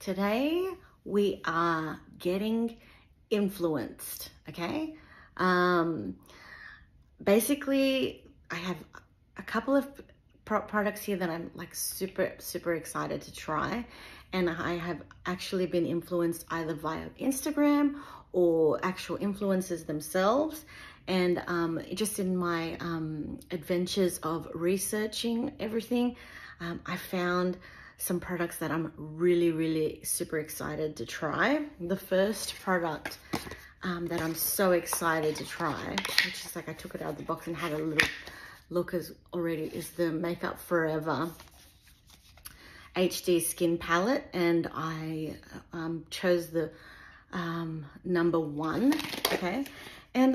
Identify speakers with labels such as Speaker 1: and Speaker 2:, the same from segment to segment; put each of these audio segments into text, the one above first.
Speaker 1: Today we are getting influenced, okay? Basically, I have a couple of products here that I'm like super excited to try, and I have actually been influenced either via Instagram or actual influencers themselves. And just in my adventures of researching everything, I found some products that I'm really super excited to try. The first product that I'm so excited to try, which is like I took it out of the box and had a little look as already, is the Makeup Forever HD Skin Palette, and I chose the number 1, okay? And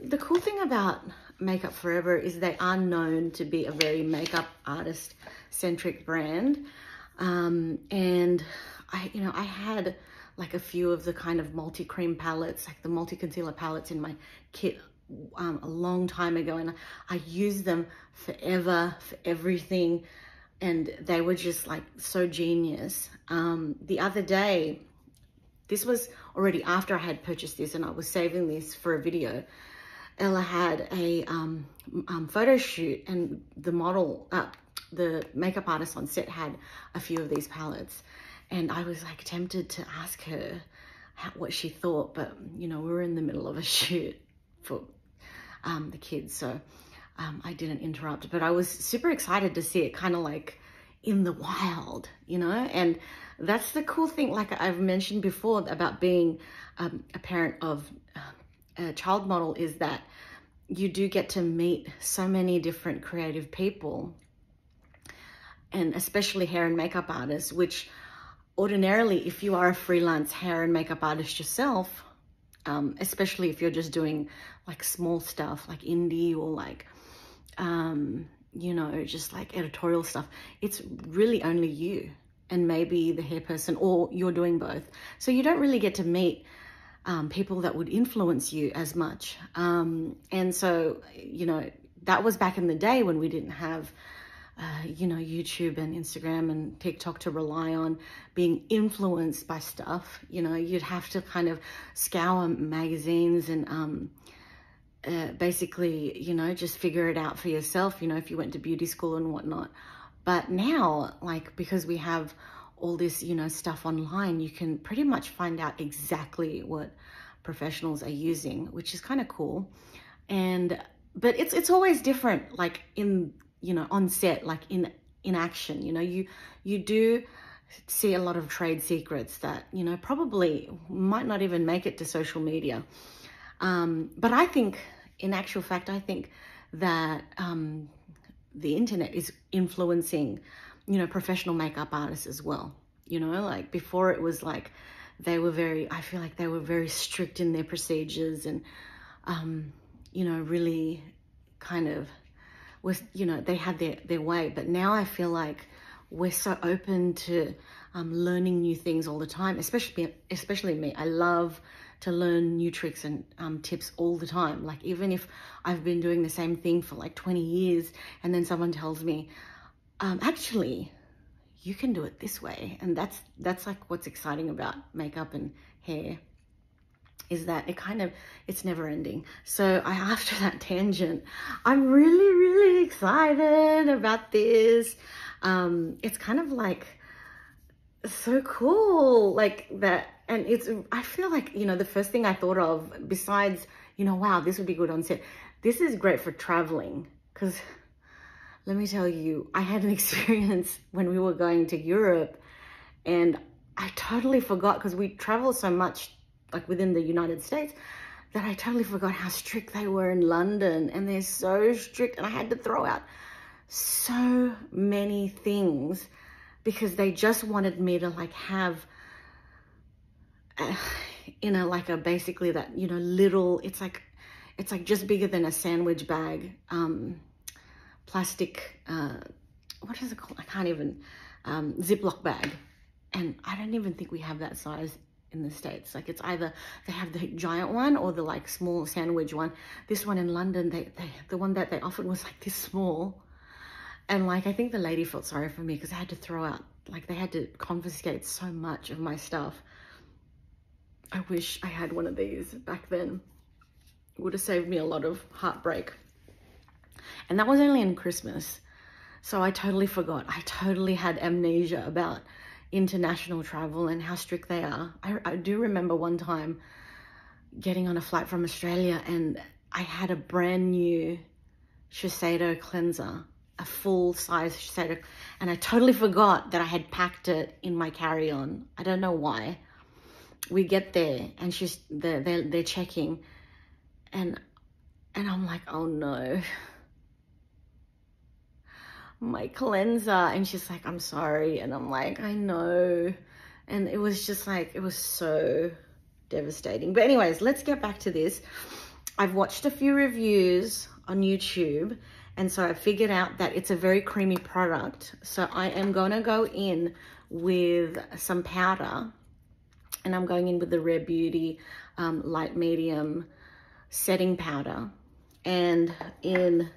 Speaker 1: the cool thing about Makeup Forever is they are known to be a very makeup artist centric brand. And I had like a few of the kind of multi-cream palettes, like the multi-concealer palettes in my kit a long time ago, and I used them forever for everything, and they were just like so genius. The other day, this was already after I had purchased this and I was saving this for a video. Ella had a photo shoot, and the model, the makeup artist on set had a few of these palettes, and I was like tempted to ask her what she thought, but we were in the middle of a shoot for the kids, so I didn't interrupt. But I was super excited to see it kind of like in the wild, and that's the cool thing, like I've mentioned before about being a parent of a child model, is that you do get to meet so many different creative people, and especially hair and makeup artists, which ordinarily, if you are a freelance hair and makeup artist yourself, especially if you're just doing like small stuff like indie or like just like editorial stuff, it's really only you and maybe the hair person, or you're doing both. So you don't really get to meet people that would influence you as much. And so, that was back in the day when we didn't have, YouTube and Instagram and TikTok to rely on being influenced by stuff. You'd have to kind of scour magazines and basically, just figure it out for yourself, if you went to beauty school and whatnot. But now, like, because we have all this, stuff online, you can pretty much find out exactly what professionals are using, which is kind of cool. But it's always different, like on set, like in action, you do see a lot of trade secrets that, probably might not even make it to social media. But I think, in actual fact, I think that the internet is influencing, professional makeup artists as well. Like before it was like I feel like they were very strict in their procedures and, really kind of was, they had their way. But now I feel like we're so open to learning new things all the time, especially me. I love to learn new tricks and tips all the time. Like even if I've been doing the same thing for like 20 years and then someone tells me, actually, you can do it this way. And that's like what's exciting about makeup and hair, is that it's never ending. So after that tangent, I'm really excited about this. It's kind of like so cool, like that. And I feel like, the first thing I thought of besides, wow, this would be good on set. This is great for traveling, because let me tell you, I had an experience when we were going to Europe, and I totally forgot, because we travel so much like within the United States, that I totally forgot how strict they were in London. And they're so strict, and I had to throw out so many things because they just wanted me to like have basically that, little, it's like just bigger than a sandwich bag, plastic, what is it called? I can't even, Ziploc bag. And I don't even think we have that size in the States. Like it's either they have the giant one or the like small sandwich one. This one in London, the one that they offered was like this small. And like, I think the lady felt sorry for me because I had to throw out, like they had to confiscate so much of my stuff. I wish I had one of these back then. It would have saved me a lot of heartbreak. And that was only in Christmas. So I totally forgot. I totally had amnesia about international travel and how strict they are. I do remember one time getting on a flight from Australia and I had a brand new Shiseido cleanser, a full size Shiseido, and I totally forgot that I had packed it in my carry-on. I don't know why. We get there and they're checking and I'm like, oh no, my cleanser. And she's like, I'm sorry. And I'm like, I know. And it was just like, it was so devastating. But anyways, let's get back to this. I've watched a few reviews on YouTube, and so I figured out that it's a very creamy product. So I am gonna go in with some powder, and I'm going in with the Rare Beauty light medium setting powder. And in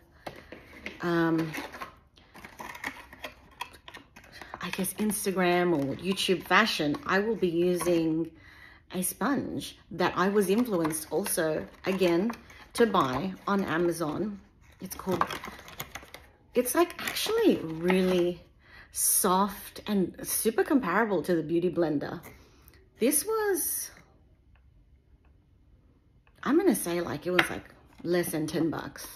Speaker 1: I guess Instagram or YouTube fashion, I will be using a sponge that I was influenced also again to buy on Amazon. It's like actually really soft and super comparable to the Beauty Blender. This was, I'm gonna say like it was like less than 10 bucks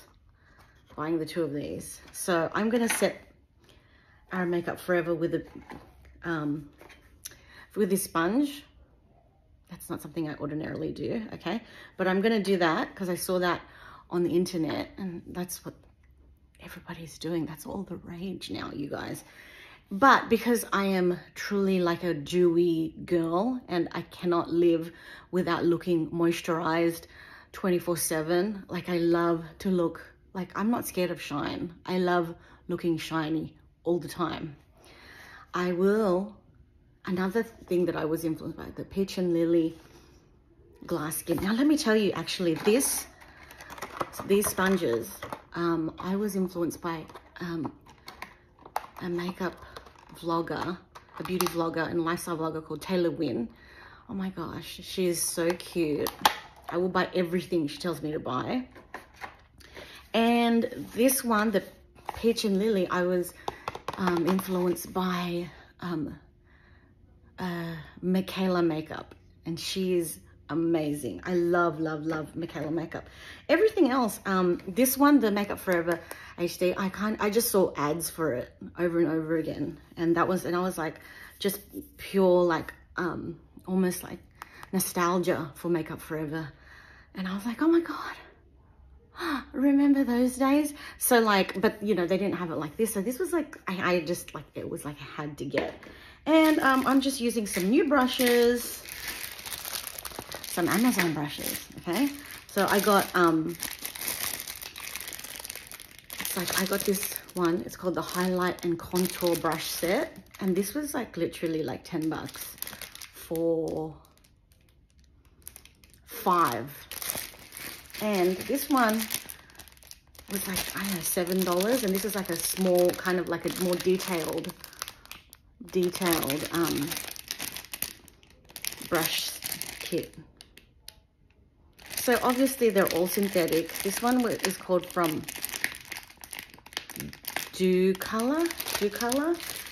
Speaker 1: buying the two of these. So I'm gonna set our Makeup Forever with this sponge. That's not something I ordinarily do, okay? But I'm gonna do that because I saw that on the internet and that's what everybody's doing. That's all the rage now, you guys. But because I am truly like a dewy girl and I cannot live without looking moisturized 24/7, like I love to look, like I'm not scared of shine. I love looking shiny all the time. Another thing that I was influenced by, the Peach and Lily Glass Skin. Now let me tell you, actually, these sponges, I was influenced by a makeup vlogger, a beauty vlogger and lifestyle vlogger called Taylor Wynn. Oh my gosh, she is so cute. I will buy everything she tells me to buy. And this one, the Peach and Lily, I was influenced by Michaela makeup, and she's amazing. I love Michaela makeup. Everything else, this one, the Makeup Forever HD, I just saw ads for it over and over again, and I was like, just pure like almost like nostalgia for Makeup Forever, and I was like, oh my god, remember those days? So like, but you know, they didn't have it like this, so this was like, I just like, it was like I had to get. And I'm just using some new brushes, some Amazon brushes, okay? So I got, I got this one, it's called the Highlight and Contour Brush Set. And this was like literally like 10 bucks for 5. And this one was like, I don't know, $7. And this is like a small, kind of like a more detailed brush kit. So obviously they're all synthetic. This one is called from Do Color,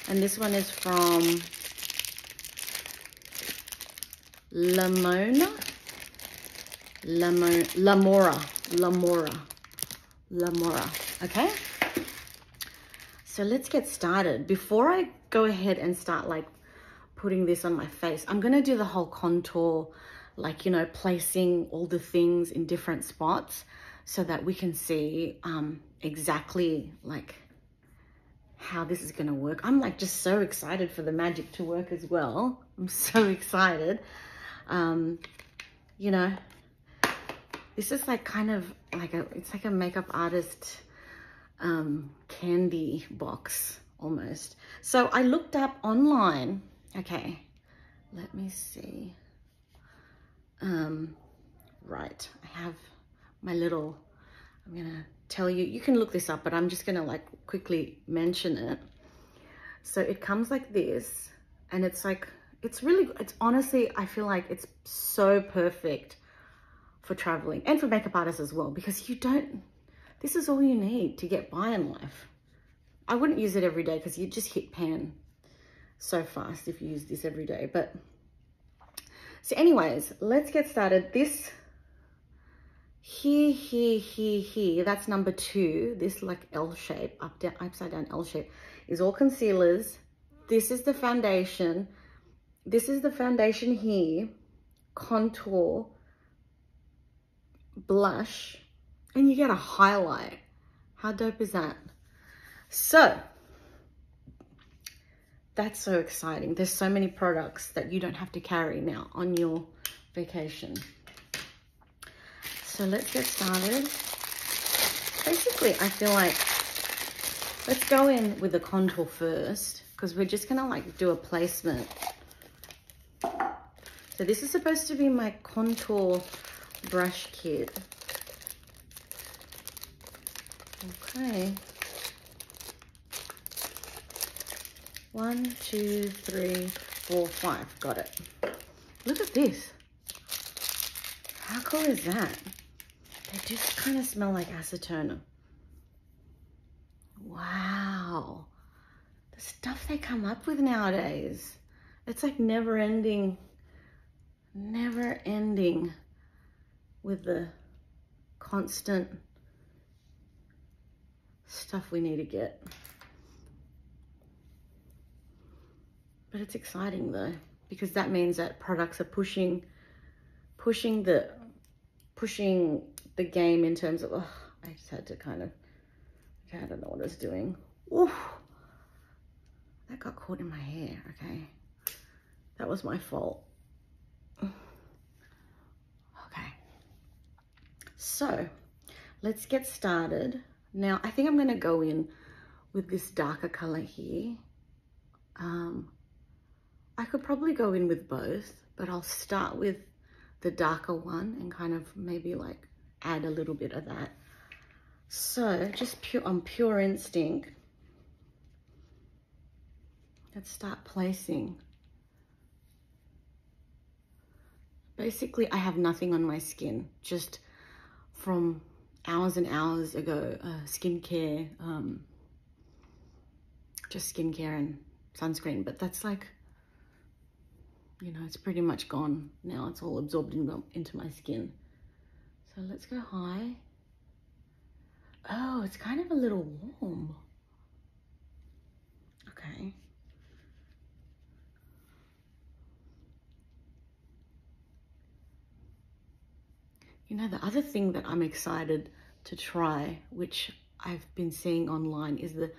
Speaker 1: and this one is from Lamora. Okay, so let's get started. Before I go ahead and start like putting this on my face, I'm gonna do the whole contour, like, you know, placing all the things in different spots so that we can see exactly like how this is gonna work. I'm like just so excited for the magic to work as well. I'm so excited. You know, this is like kind of like it's like a makeup artist candy box almost. So I looked up online. Okay, let me see. Right, I have my little, I'm gonna tell you, you can look this up, but I'm just gonna like quickly mention it. So it comes like this, and it's like, it's honestly, I feel like it's so perfect for traveling and for makeup artists as well, because this is all you need to get by in life. I wouldn't use it every day because you just hit pan so fast if you use this every day. But so anyways, let's get started. This here, that's number 2. This like L shape, upside down L shape is all concealers. This is the foundation. This is the foundation here, contour, blush, and you get a highlight. How dope is that? So that's so exciting. There's so many products that you don't have to carry now on your vacation. So let's get started. Basically, I feel like let's go in with the contour first, because we're just gonna like do a placement. So this is supposed to be my contour brush kit. Okay. 1, 2, 3, 4, 5. Got it. Look at this. How cool is that? They just kind of smell like acetone. Wow. The stuff they come up with nowadays. It's like never ending with the constant stuff we need to get. But it's exciting though, because that means that products are pushing the game in terms of, oh, I just had to kind of, okay, I don't know what I was doing. Oof, that got caught in my hair, okay. That was my fault. Okay, so let's get started. Now, I think I'm gonna go in with this darker color here. I could probably go in with both, but I'll start with the darker one and kind of maybe like add a little bit of that. So just on pure instinct, let's start placing. Basically, I have nothing on my skin, just from hours and hours ago, skincare, just skincare and sunscreen, but that's like, you know, it's pretty much gone now. It's all absorbed into my skin. So let's go high. Oh, it's kind of a little warm. Okay. You know, the other thing that I'm excited to try, which I've been seeing online, is the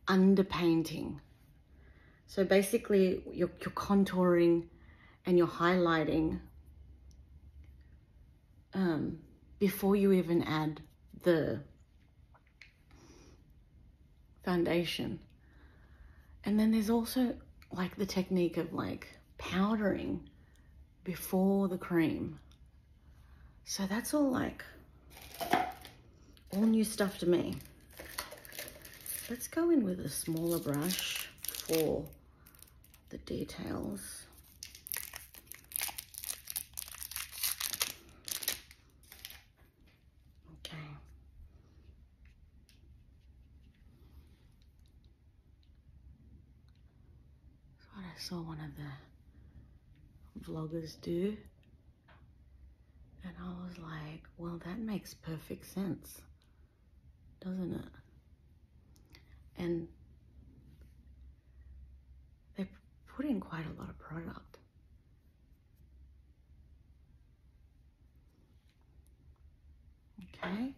Speaker 1: underpainting. So basically, you're contouring and you're highlighting before you even add the foundation. And then there's also like the technique of like powdering before the cream. So that's all like all new stuff to me. Let's go in with a smaller brush for the details. Okay. That's what I saw one of the vloggers do. And I was like, well, that makes perfect sense, doesn't it? And they put in quite a lot of product. Okay.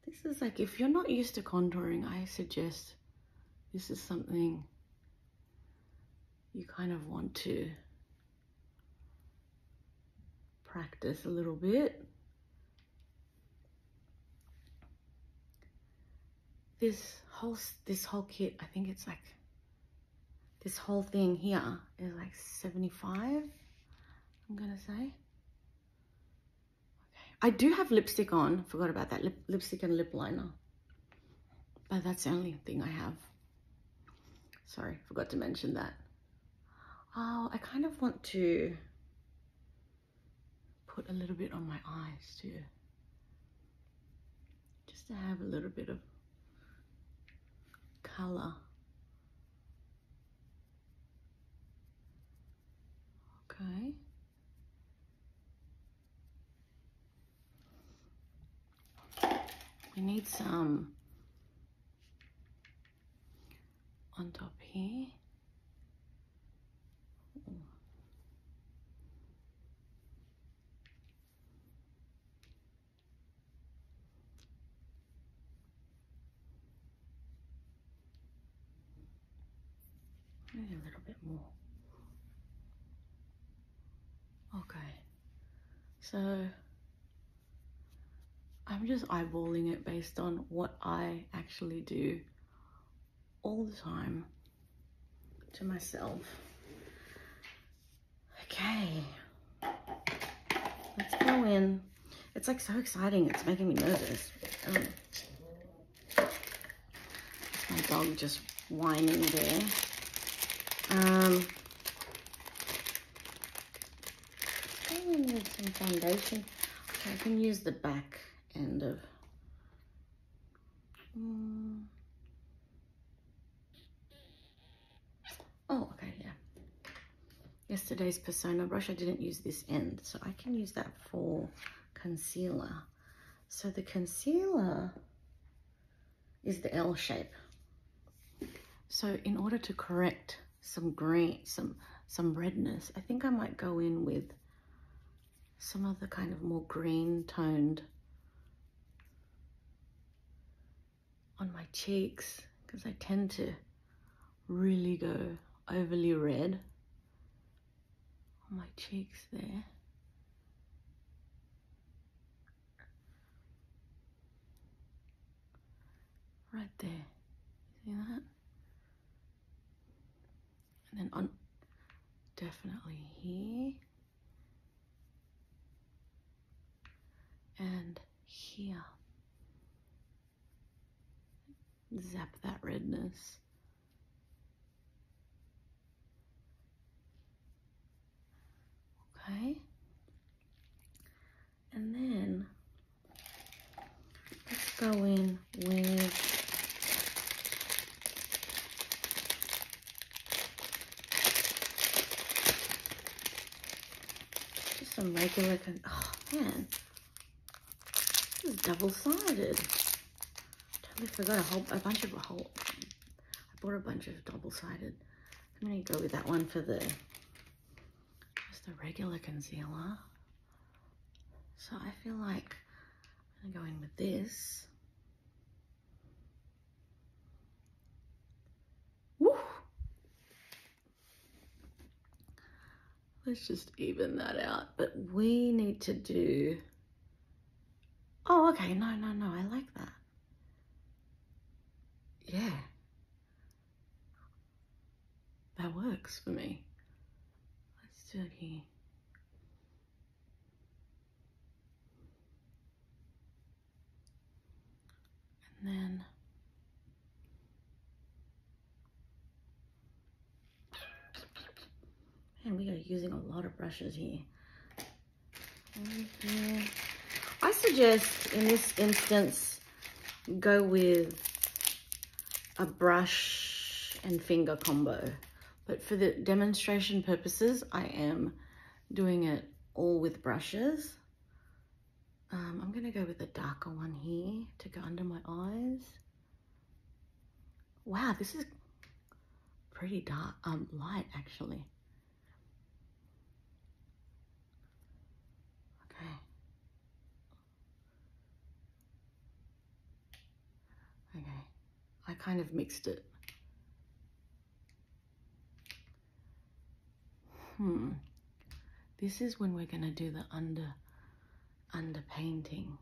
Speaker 1: This is like, if you're not used to contouring, I suggest this is something you kind of want to practice a little bit. This whole kit, I think it's like, this whole thing here is like 75, I'm gonna say. Okay, I do have lipstick on. Forgot about that. Lipstick and lip liner. But that's the only thing I have. Sorry, forgot to mention that. Oh, I kind of want to put a little bit on my eyes too. Just to have a little bit of color. Okay. We need some on top here. Maybe a little bit more. Okay. So I'm just eyeballing it based on what I actually do all the time to myself. Okay, let's go in. It's like so exciting, it's making me nervous. My dog just whining there. Going in with some foundation. Okay, I can use the back end of oh, okay, yeah. Yesterday's Persona brush, I didn't use this end, so I can use that for concealer. So the concealer is the L shape. So in order to correct some green, some redness, I think I might go in with some of the kind of more green toned on my cheeks, because I tend to really go overly red on my cheeks there. Right there, see that? And then on, definitely here. And here. Zap that redness. Okay. And then let's go in with just some regular, oh man, this is double-sided. Totally forgot I bought a bunch of double-sided. I'm gonna go with that one for just the regular concealer. So I feel like I'm gonna go in with this. Woo! Let's just even that out. But we need to do, oh, okay, no, I like that. Yeah. That works for me. Let's do it here. And then man, we are using a lot of brushes here. I suggest in this instance go with a brush and finger combo, but for the demonstration purposes I am doing it all with brushes. I'm gonna go with a darker one here to go under my eyes. Wow, this is pretty dark, light actually. Okay. Okay, I kind of mixed it. This is when we're gonna do the under painting,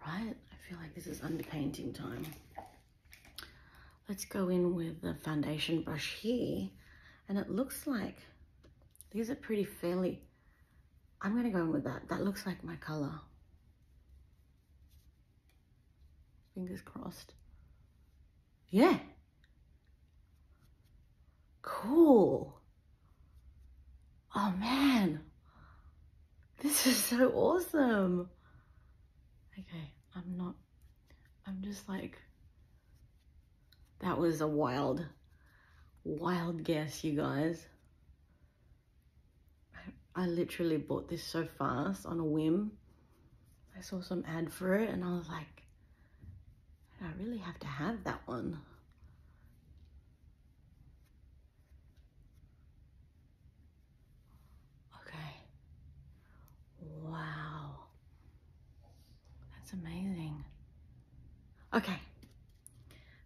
Speaker 1: right? I feel like this is under painting time. Let's go in with the foundation brush here, and it looks like these are fairly I'm gonna go in with that. That looks like my color. Fingers crossed. Yeah. Cool. Oh man. This is so awesome. Okay, I'm just like, that was a wild guess, you guys. I literally bought this so fast on a whim. I saw some ad for it and I was like, I really have to have that one. Okay. Wow. That's amazing. Okay.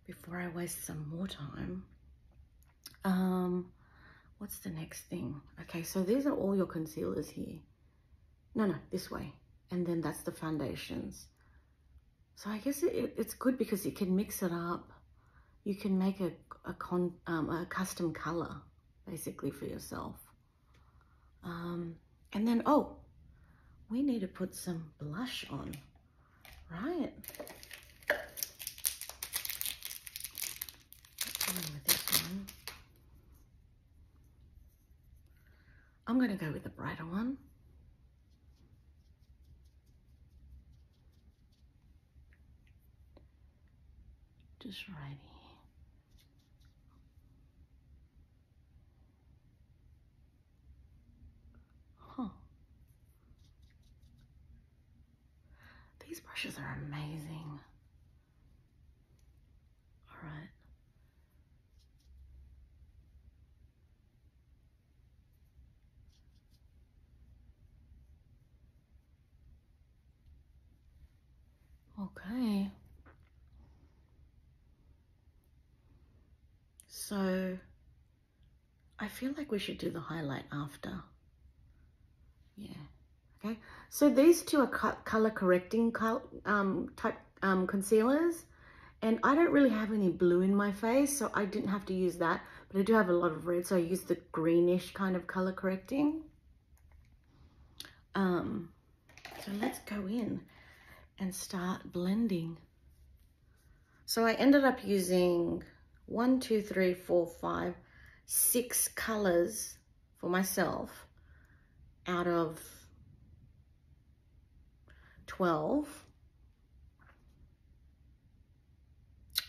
Speaker 1: Before I waste some more time, what's the next thing? Okay, so these are all your concealers here. No, this way. And then that's the foundations. So I guess it's good because you can mix it up. You can make a custom color, basically, for yourself. And then, oh, we need to put some blush on, right? With this one. I'm going to go with the brighter one. Just right here. Huh. These brushes are amazing. All right. Okay. So I feel like we should do the highlight after. Yeah. Okay. So these two are color correcting type concealers, and I don't really have any blue in my face, so I didn't have to use that, but I do have a lot of red, so I used the greenish kind of color correcting. So let's go in and start blending. So I ended up using 1, 2, 3, 4, 5, 6 colors for myself out of 12.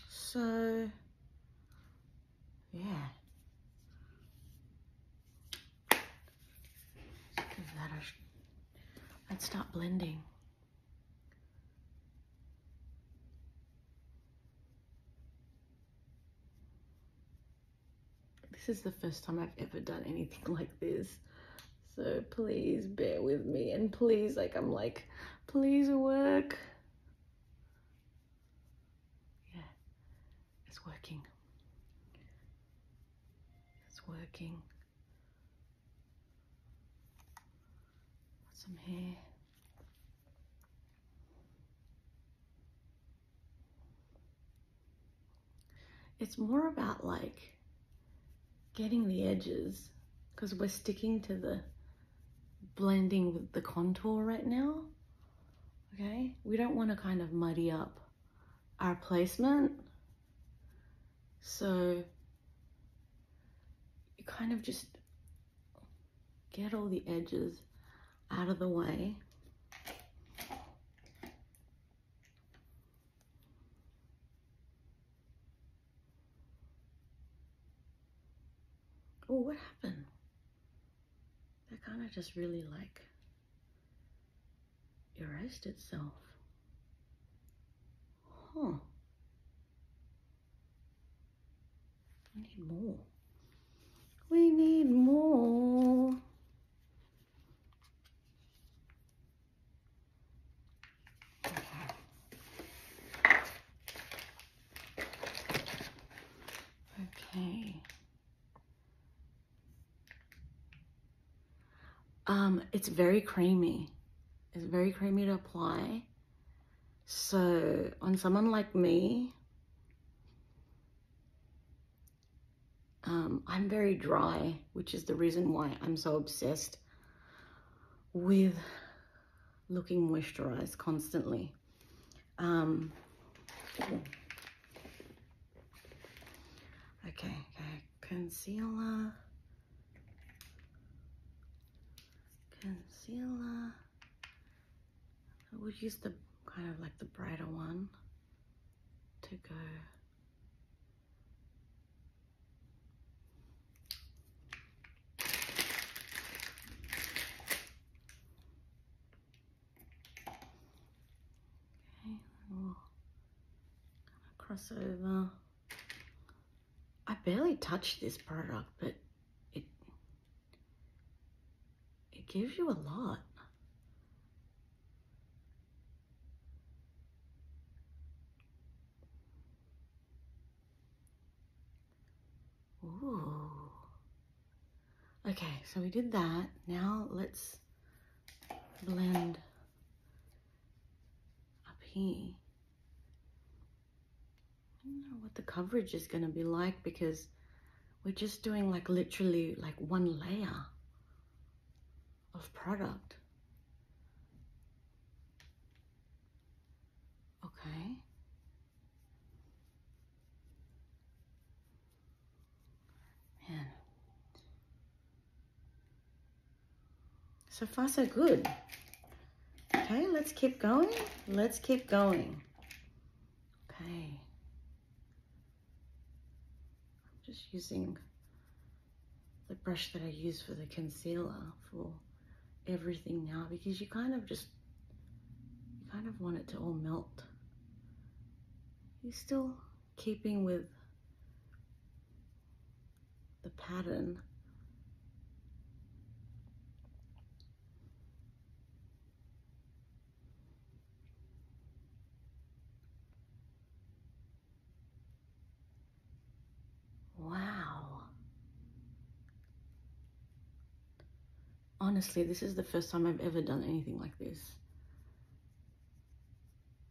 Speaker 1: So yeah, give that let's start blending. This is the first time I've ever done anything like this, so please bear with me, and please, I'm like, please work. Yeah, it's working. It's working. Put some hair. It's more about getting the edges, because we're sticking to the blending with the contour right now. Okay, we don't want to kind of muddy up our placement, so you kind of just get all the edges out of the way. Oh, what happened? That kind of just really erased itself. Huh. We need more. We need more. Okay. It's very creamy. It's very creamy to apply. So on someone like me, I'm very dry, which is the reason why I'm so obsessed with looking moisturized constantly. Okay, concealer. I would use the kind of like the brighter one to go. Okay, we'll cross over. I barely touch this product, but it gives you a lot. Ooh. Okay, so we did that. Now let's blend up here. I don't know what the coverage is going to be like because we're just doing like literally like one layer of product. Okay. Man. So far so good. Okay, let's keep going. Let's keep going. Okay. I'm just using the brush that I use for the concealer for everything now because you kind of want it to all melt. You're still keeping with the pattern. Wow. Honestly, this is the first time I've ever done anything like this.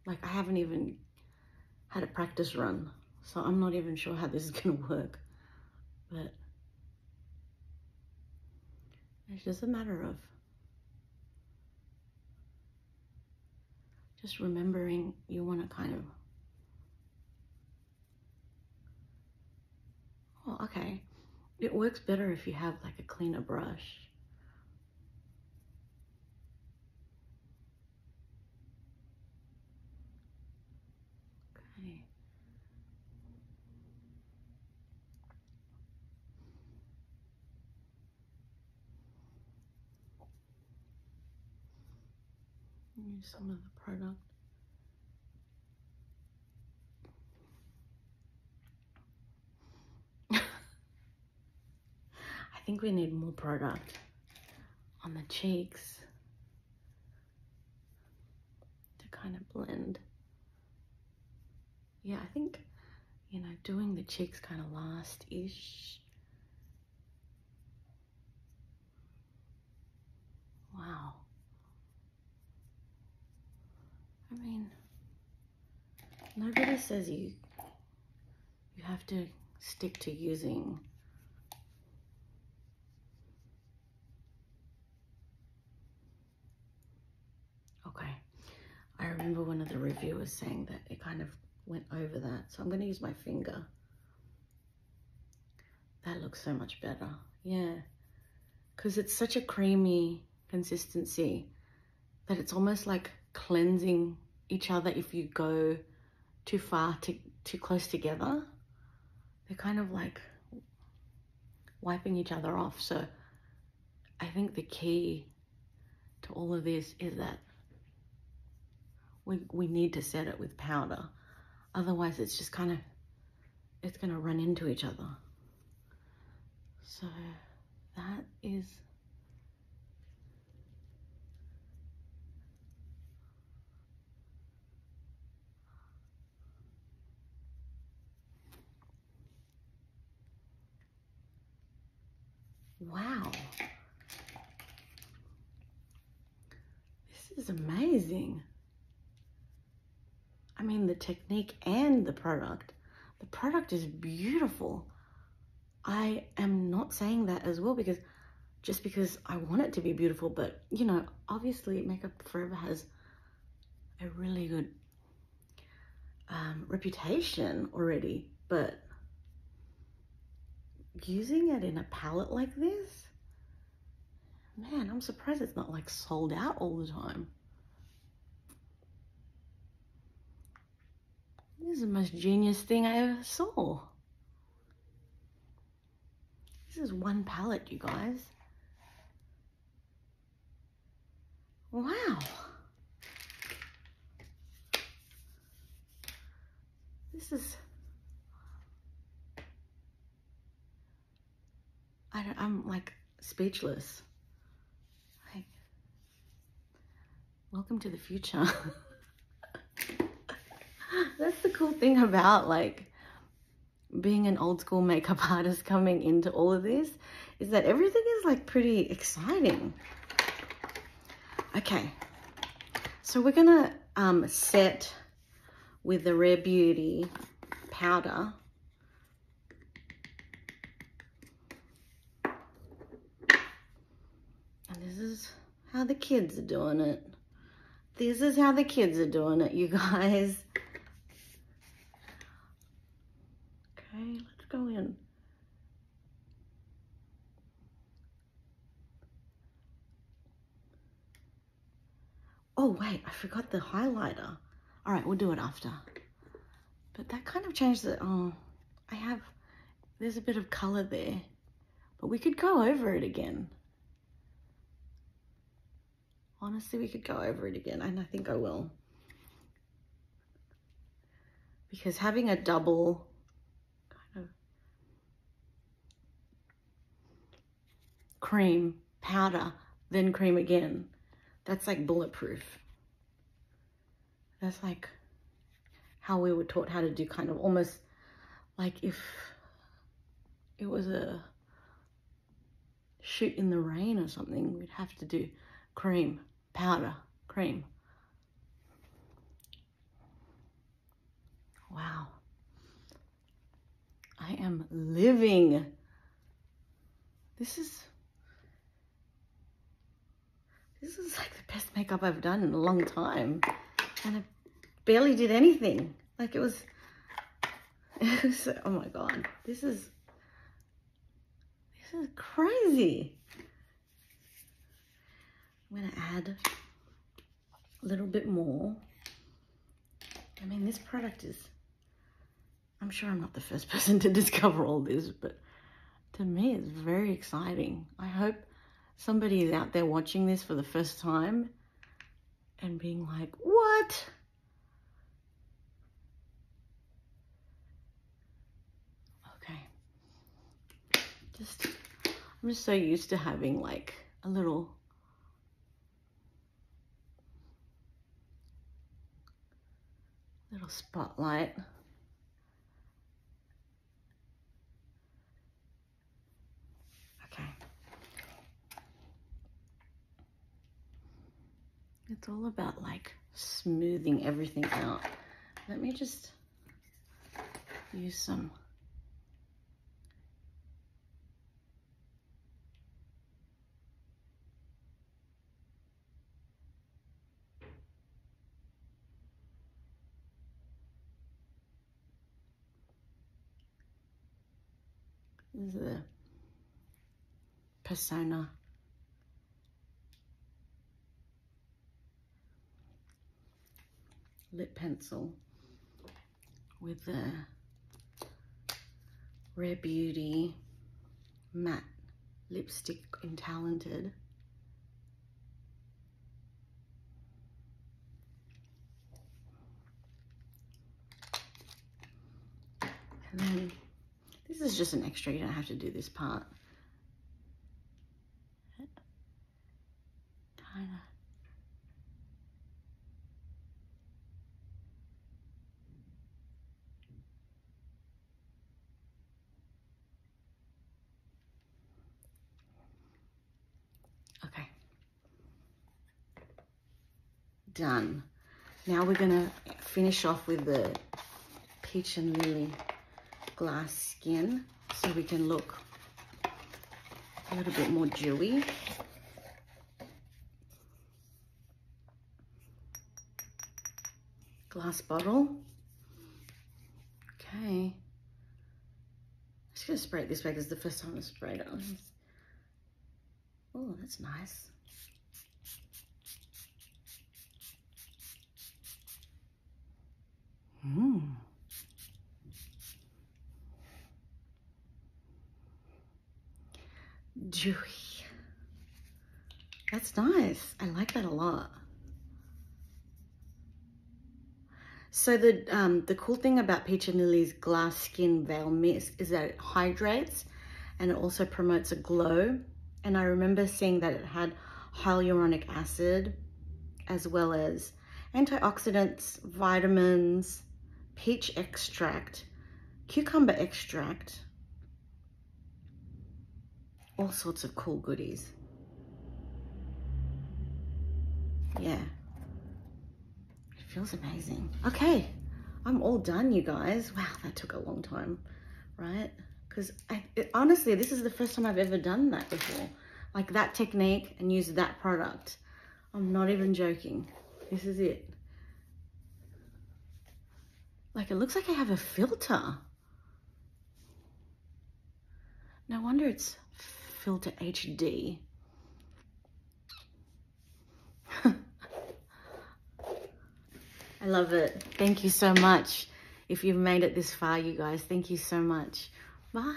Speaker 1: Like, I haven't even had a practice run, so I'm not even sure how this is gonna work. But it's just a matter of just remembering you want to kind of, oh, okay. It works better if you have like a cleaner brush. Okay. Use some of the product. I think we need more product on the cheeks to kind of blend. Yeah, I think, you know, doing the cheeks kind of last-ish. Wow. I mean, nobody says you have to stick to using okay. I remember one of the reviewers saying that it kind of went over that. So I'm going to use my finger. That looks so much better. Yeah. Because it's such a creamy consistency that it's almost like cleansing each other if you go too far, too close together. They're kind of like wiping each other off. So I think the key to all of this is that we need to set it with powder. Otherwise it's just kind of, it's going to run into each other. So that is wow. This is amazing. I mean, the technique and the product. The product is beautiful. I am not saying that as well because just because I want it to be beautiful. But, you know, obviously Makeup Forever has a really good reputation already, but using it in a palette like this, man, I'm surprised it's not like sold out all the time. This is the most genius thing I ever saw. This is one palette, you guys. Wow. This is, I'm like speechless. Like, welcome to the future. That's the cool thing about like being an old school makeup artist coming into all of this, is that everything is like pretty exciting. Okay, so we're gonna set with the Rare Beauty powder. And this is how the kids are doing it. This is how the kids are doing it, you guys. Okay, let's go in. Oh wait, I forgot the highlighter. All right, we'll do it after. But that kind of changed the, oh, there's a bit of color there, but we could go over it again. Honestly, we could go over it again, and I think I will. Because having a double kind of cream, powder, then cream again, that's like bulletproof. That's like how we were taught how to do, kind of almost like if it was a shoot in the rain or something, we'd have to do cream, powder, cream. Wow. I am living. This is like the best makeup I've done in a long time. And I barely did anything. Like it was oh my God, this is crazy. I'm gonna add a little bit more. I mean, this product is, I'm sure I'm not the first person to discover all this, but to me it's very exciting. I hope somebody is out there watching this for the first time and being like, what? Okay. I'm just so used to having like a little spotlight. Okay. It's all about like smoothing everything out. Let me just use some This is the Persona lip pencil with the Rare Beauty matte lipstick in Talented. And then this is just an extra, you don't have to do this part. Kind of. Okay. Done. Now we're gonna finish off with the Peach and Lily glass skin so we can look a little bit more dewy. Glass bottle. Okay. I'm just gonna spray it this way because it's the first time I sprayed it. Oh, that's nice. Dewy. That's nice. I like that a lot. So the cool thing about Peach and Lily's Glass Skin Veil Mist is that it hydrates and it also promotes a glow. And I remember seeing that it had hyaluronic acid as well as antioxidants, vitamins, peach extract, cucumber extract, all sorts of cool goodies. Yeah. Feels amazing. Okay, I'm all done, you guys. Wow, that took a long time, right? Because honestly, this is the first time I've ever done that before. Like that technique and use that product. I'm not even joking. This is it. Like it looks like I have a filter. No wonder it's Filter HD. I love it. Thank you so much. If you've made it this far, you guys, thank you so much. Bye.